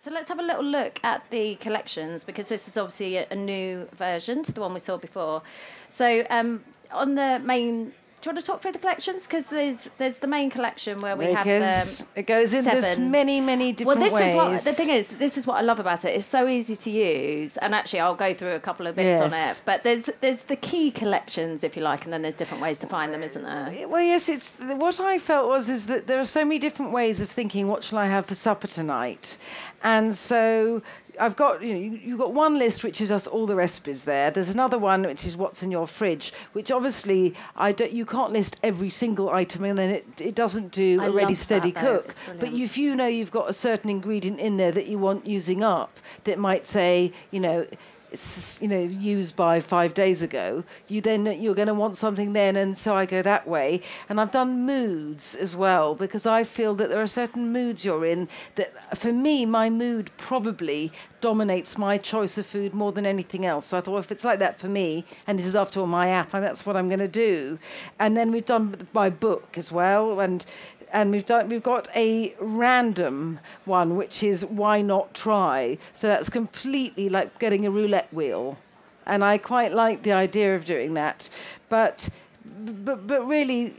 So let's have a little look at the collections, because this is obviously a new version to the one we saw before. So on the main... Do you want to talk through the collections? Because there's the main collection where we have it goes in this many different ways. The thing is, this is what I love about it. It's so easy to use, and actually I'll go through a couple of bits on it. But there's the key collections, if you like, and then there's different ways to find them, isn't there? Well, yes. It's what I felt is that there are so many different ways of thinking. What shall I have for supper tonight? And so I've got, you've got one list which is just all the recipes there. There's another one which is what's in your fridge, which obviously you can't list every single item, and then it doesn't do a ready, steady cook. But if you know you've got a certain ingredient in there that you want using up, that might say, used by 5 days ago, you're going to want something then, and so I go that way. And I've done moods as well, because I feel that there are certain moods you're in that, for me, my mood probably dominates my choice of food more than anything else. So I thought, if it's like that for me, and this is after all my app, that's what I'm going to do. And then we've done my book as well, and we've got a random one, which is why not try. So that's completely like getting a roulette wheel, and I quite like the idea of doing that. But really,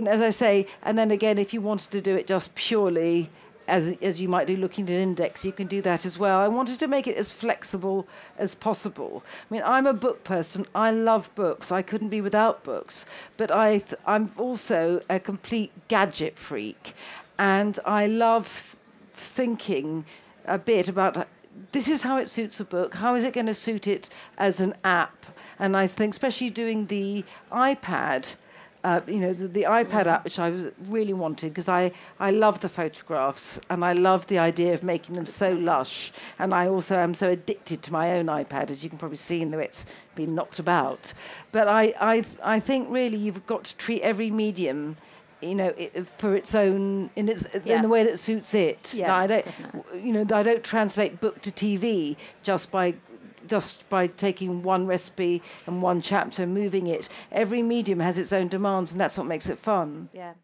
as I say, and then again, if you wanted to do it just purely as you might do looking at an index, you can do that as well. I wanted to make it as flexible as possible. I mean, I'm a book person. I love books. I couldn't be without books. But I'm also a complete gadget freak. And I love thinking a bit about this is how it suits a book. How is it going to suit it as an app? And I think especially doing the iPad, the iPad app, which I really wanted, because I love the photographs and I love the idea of making them so lush. And I also am so addicted to my own iPad, as you can probably see in the way it's been knocked about. But I think really you've got to treat every medium, for its own, in the way that suits it. Yeah, I don't translate book to TV just by taking one recipe and one chapter, moving it. Every medium has its own demands, and that's what makes it fun. Yeah.